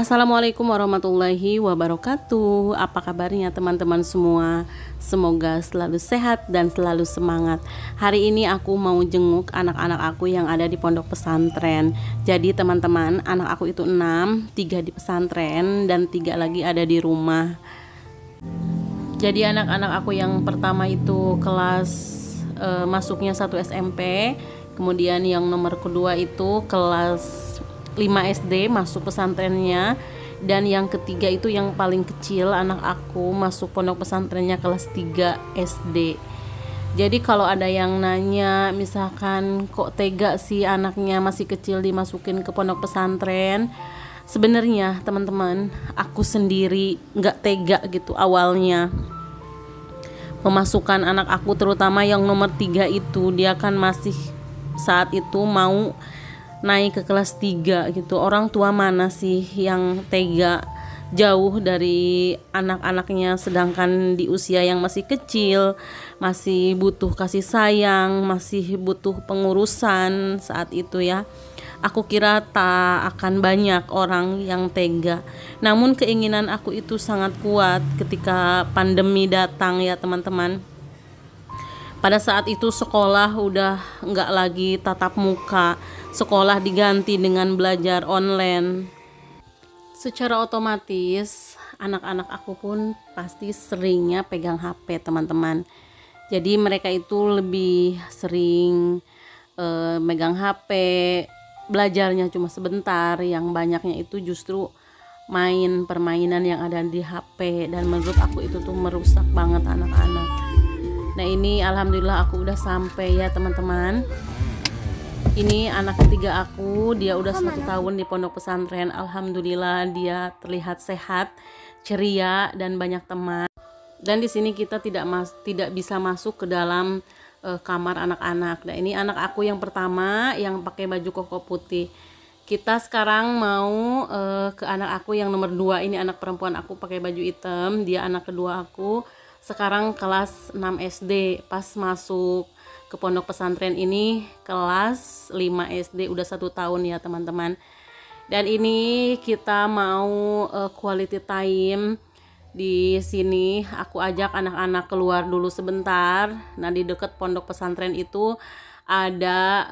Assalamualaikum warahmatullahi wabarakatuh. Apa kabarnya teman-teman semua? Semoga selalu sehat dan selalu semangat. Hari ini aku mau jenguk anak-anak aku yang ada di pondok pesantren. Jadi teman-teman, anak aku itu 6, 3 di pesantren dan 3 lagi ada di rumah. Jadi anak-anak aku yang pertama itu masuknya 1 SMP. Kemudian yang nomor kedua itu kelas 5 SD masuk pesantrennya, dan yang ketiga itu yang paling kecil anak aku masuk pondok pesantrennya kelas 3 SD. Jadi kalau ada yang nanya misalkan kok tega sih anaknya masih kecil dimasukin ke pondok pesantren, sebenarnya teman-teman aku sendiri nggak tega gitu awalnya memasukkan anak aku, terutama yang nomor 3 itu. Dia kan masih saat itu mau naik ke kelas 3 gitu. Orang tua mana sih yang tega jauh dari anak-anaknya, sedangkan di usia yang masih kecil, masih butuh kasih sayang, masih butuh pengurusan saat itu ya. Aku kira tak akan banyak orang yang tega. Namun keinginan aku itu sangat kuat ketika pandemi datang ya teman-teman. Pada saat itu sekolah udah nggak lagi tatap muka, sekolah diganti dengan belajar online. Secara otomatis anak-anak aku pun pasti seringnya pegang HP teman-teman. Jadi mereka itu lebih sering megang HP, belajarnya cuma sebentar, yang banyaknya itu justru main permainan yang ada di HP, dan menurut aku itu tuh merusak banget anak-anak. Nah ini alhamdulillah aku udah sampai ya teman-teman. Ini anak ketiga aku, dia udah 1 tahun di pondok pesantren. Alhamdulillah dia terlihat sehat, ceria dan banyak teman. Dan di sini kita tidak bisa masuk ke dalam kamar anak-anak. Nah ini anak aku yang pertama yang pakai baju koko putih. Kita sekarang mau ke anak aku yang nomor 2. Ini anak perempuan aku pakai baju hitam. Dia anak kedua aku. Sekarang kelas 6 SD. Pas masuk ke pondok pesantren ini kelas 5 SD, udah 1 tahun ya teman-teman. Dan ini kita mau quality time di sini. Aku ajak anak-anak keluar dulu sebentar. Nah di dekat pondok pesantren itu ada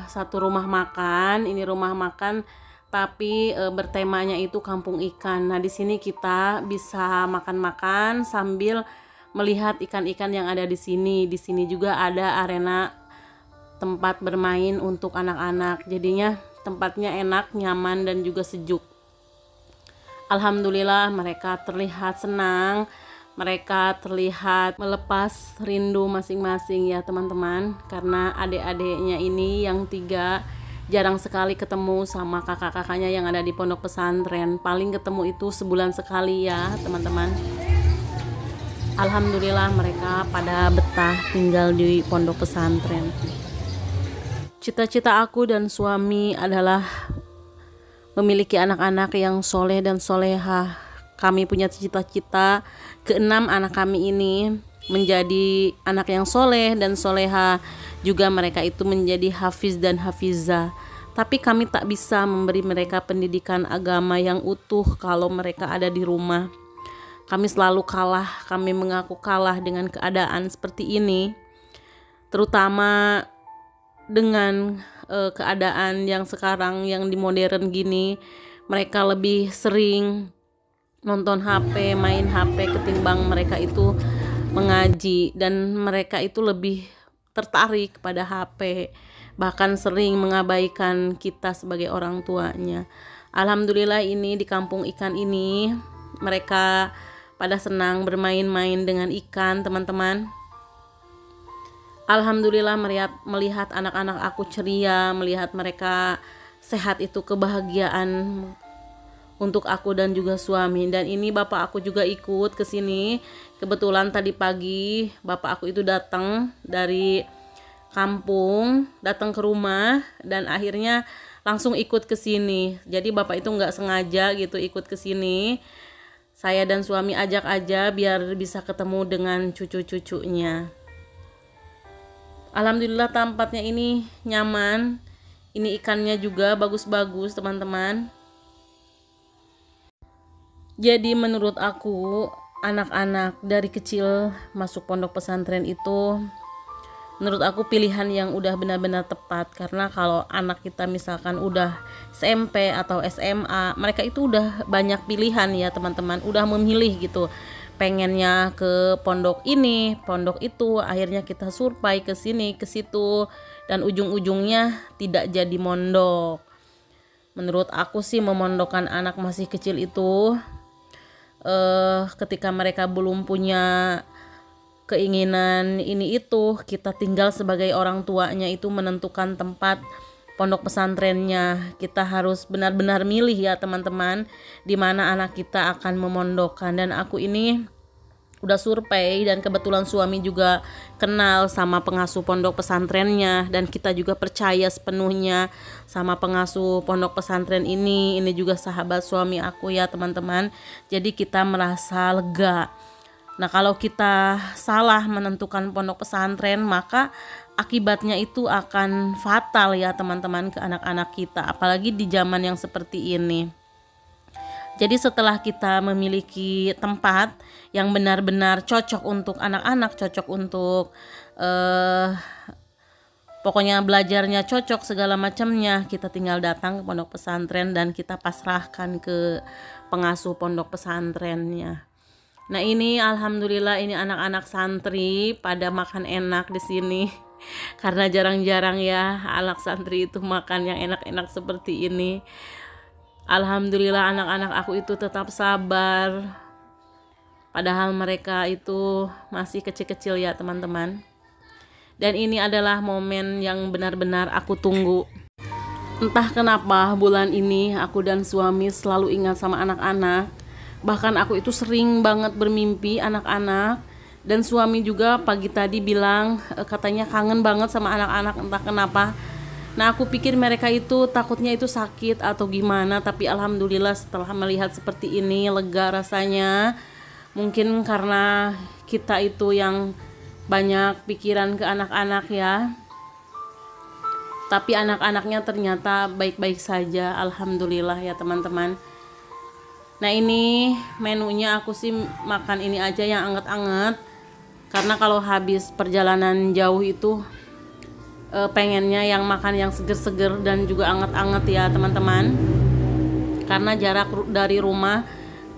1 rumah makan. Ini rumah makan tapi bertemanya itu kampung ikan. Nah di sini kita bisa makan-makan sambil melihat ikan-ikan yang ada di sini. Di sini juga ada arena tempat bermain untuk anak-anak. Jadinya tempatnya enak, nyaman dan juga sejuk. Alhamdulillah mereka terlihat senang. Mereka terlihat melepas rindu masing-masing ya teman-teman. Karena adik-adiknya ini yang 3 jarang sekali ketemu sama kakak-kakaknya yang ada di pondok pesantren. Paling ketemu itu sebulan sekali ya teman-teman. Alhamdulillah mereka pada betah tinggal di pondok pesantren. Cita-cita aku dan suami adalah memiliki anak-anak yang soleh dan solehah. Kami punya cita-cita ke-6 anak kami ini menjadi anak yang soleh dan soleha, juga mereka itu menjadi hafiz dan hafizah. Tapi kami tak bisa memberi mereka pendidikan agama yang utuh kalau mereka ada di rumah. Kami selalu kalah, kami mengaku kalah dengan keadaan seperti ini, terutama dengan keadaan yang sekarang yang di modern gini. Mereka lebih sering nonton HP, main HP ketimbang mereka itu mengaji, dan mereka itu lebih tertarik pada HP, bahkan sering mengabaikan kita sebagai orang tuanya. Alhamdulillah ini di kampung ikan ini mereka pada senang bermain-main dengan ikan teman-teman. Alhamdulillah melihat anak-anak aku ceria, melihat mereka sehat itu kebahagiaan untuk aku dan juga suami. Dan ini bapak aku juga ikut ke sini. Kebetulan tadi pagi bapak aku itu datang dari kampung, datang ke rumah dan akhirnya langsung ikut ke sini. Jadi bapak itu nggak sengaja gitu ikut ke sini. Saya dan suami ajak aja biar bisa ketemu dengan cucu-cucunya. Alhamdulillah tempatnya ini nyaman. Ini ikannya juga bagus-bagus teman-teman. Jadi menurut aku anak-anak dari kecil masuk pondok pesantren itu menurut aku pilihan yang udah benar-benar tepat, karena kalau anak kita misalkan udah SMP atau SMA, mereka itu udah banyak pilihan ya teman-teman, udah memilih gitu, pengennya ke pondok ini, pondok itu, akhirnya kita survei ke sini ke situ dan ujung-ujungnya tidak jadi mondok. Menurut aku sih memondokkan anak masih kecil itu ketika mereka belum punya keinginan ini itu, kita tinggal sebagai orang tuanya itu menentukan tempat pondok pesantrennya. Kita harus benar-benar milih ya teman-teman, di mana anak kita akan memondokkan. Dan aku ini udah survei dan kebetulan suami juga kenal sama pengasuh pondok pesantrennya, dan kita juga percaya sepenuhnya sama pengasuh pondok pesantren ini juga sahabat suami aku ya teman-teman. Jadi kita merasa lega. Nah, kalau kita salah menentukan pondok pesantren, maka akibatnya itu akan fatal ya teman-teman ke anak-anak kita, apalagi di zaman yang seperti ini. Jadi setelah kita memiliki tempat yang benar-benar cocok untuk anak-anak, cocok untuk pokoknya belajarnya cocok segala macamnya, kita tinggal datang ke pondok pesantren dan kita pasrahkan ke pengasuh pondok pesantrennya. Nah ini alhamdulillah ini anak-anak santri pada makan enak di sini karena jarang-jarang ya anak santri itu makan yang enak-enak seperti ini. Alhamdulillah anak-anak aku itu tetap sabar, padahal mereka itu masih kecil-kecil ya teman-teman. Dan ini adalah momen yang benar-benar aku tunggu. Entah kenapa bulan ini aku dan suami selalu ingat sama anak-anak. Bahkan aku itu sering banget bermimpi anak-anak. Dan suami juga pagi tadi bilang katanya kangen banget sama anak-anak, entah kenapa. Nah aku pikir mereka itu takutnya itu sakit atau gimana, tapi alhamdulillah setelah melihat seperti ini lega rasanya. Mungkin karena kita itu yang banyak pikiran ke anak-anak ya, tapi anak-anaknya ternyata baik-baik saja, alhamdulillah ya teman-teman. Nah ini menunya, aku sih makan ini aja yang anget-anget, karena kalau habis perjalanan jauh itu pengennya yang makan yang seger-seger dan juga anget-anget ya teman-teman, karena jarak dari rumah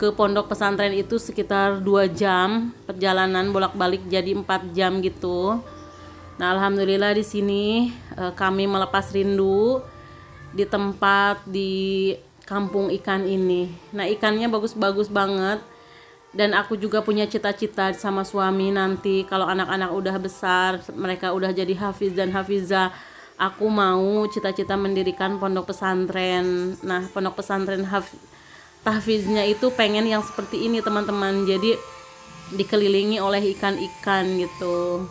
ke pondok pesantren itu sekitar 2 jam perjalanan bolak-balik, jadi 4 jam gitu. Nah, alhamdulillah di sini kami melepas rindu di tempat di kampung ikan ini. Nah, ikannya bagus-bagus banget. Dan aku juga punya cita-cita sama suami, nanti kalau anak-anak udah besar, mereka udah jadi hafiz dan hafizah, aku mau cita-cita mendirikan pondok pesantren. Nah, pondok pesantren tahfiznya itu pengen yang seperti ini, teman-teman. Jadi dikelilingi oleh ikan-ikan gitu.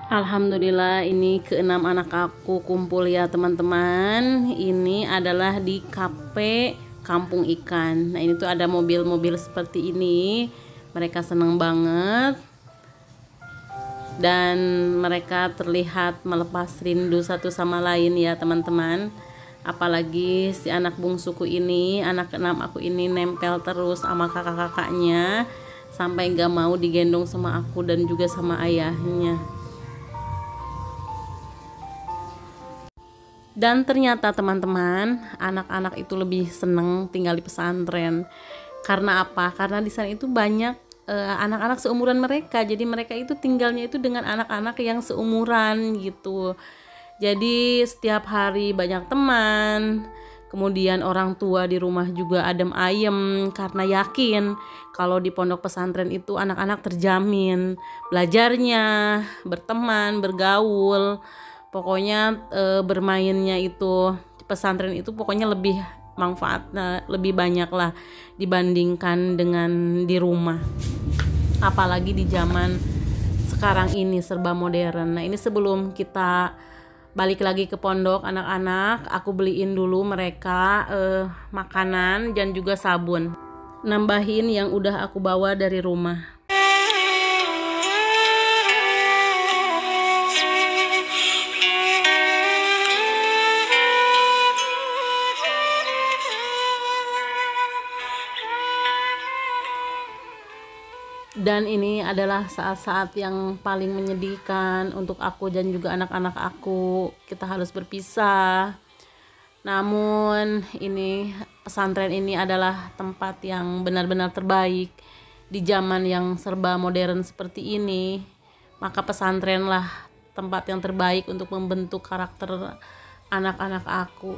Alhamdulillah, ini keenam anak aku kumpul ya teman-teman. Ini adalah di kafe Kampung Ikan. Nah ini tuh ada mobil-mobil seperti ini. Mereka senang banget. Dan mereka terlihat melepas rindu satu sama lain ya teman-teman. Apalagi si anak bungsuku ini, anak keenam aku ini nempel terus sama kakak-kakaknya. Sampai gak mau digendong sama aku dan juga sama ayahnya. Dan ternyata teman-teman, anak-anak itu lebih seneng tinggal di pesantren. Karena apa? Karena di sana itu banyak anak-anak seumuran mereka. Jadi mereka itu tinggalnya itu dengan anak-anak yang seumuran gitu. Jadi setiap hari banyak teman. Kemudian orang tua di rumah juga adem ayem karena yakin kalau di pondok pesantren itu anak-anak terjamin belajarnya, berteman, bergaul. Pokoknya bermainnya itu pesantren itu pokoknya lebih manfaatnya lebih banyak lah dibandingkan dengan di rumah. Apalagi di zaman sekarang ini serba modern. Nah ini sebelum kita balik lagi ke pondok anak-anak, aku beliin dulu mereka makanan dan juga sabun. Nambahin yang udah aku bawa dari rumah. Dan ini adalah saat-saat yang paling menyedihkan untuk aku dan juga anak-anak aku. Kita harus berpisah. Namun ini pesantren ini adalah tempat yang benar-benar terbaik di zaman yang serba modern seperti ini. Maka pesantrenlah tempat yang terbaik untuk membentuk karakter anak-anak aku.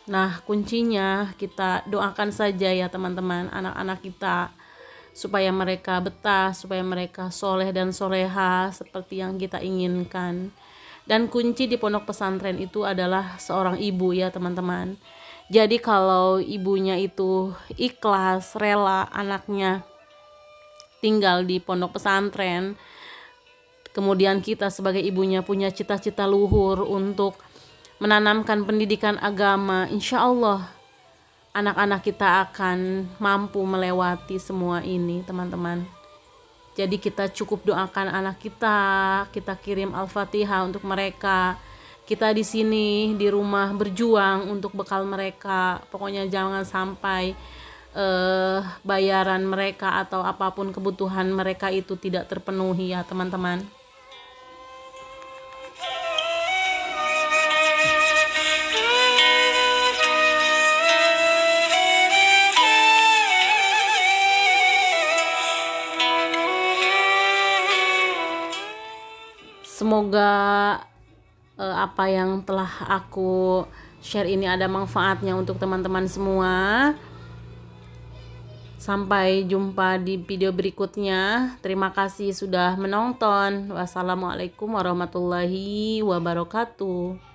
Nah kuncinya kita doakan saja ya teman-teman anak-anak kita supaya mereka betah, supaya mereka soleh dan soleha seperti yang kita inginkan. Dan kunci di pondok pesantren itu adalah seorang ibu ya teman-teman. Jadi kalau ibunya itu ikhlas, rela anaknya tinggal di pondok pesantren, kemudian kita sebagai ibunya punya cita-cita luhur untuk menanamkan pendidikan agama, insya Allah anak-anak kita akan mampu melewati semua ini teman-teman. Jadi kita cukup doakan anak kita kirim Al-Fatihah untuk mereka. Kita di sini di rumah berjuang untuk bekal mereka. Pokoknya jangan sampai bayaran mereka atau apapun kebutuhan mereka itu tidak terpenuhi ya teman-teman. Semoga apa yang telah aku share ini ada manfaatnya untuk teman-teman semua. Sampai jumpa di video berikutnya. Terima kasih sudah menonton. Wassalamualaikum warahmatullahi wabarakatuh.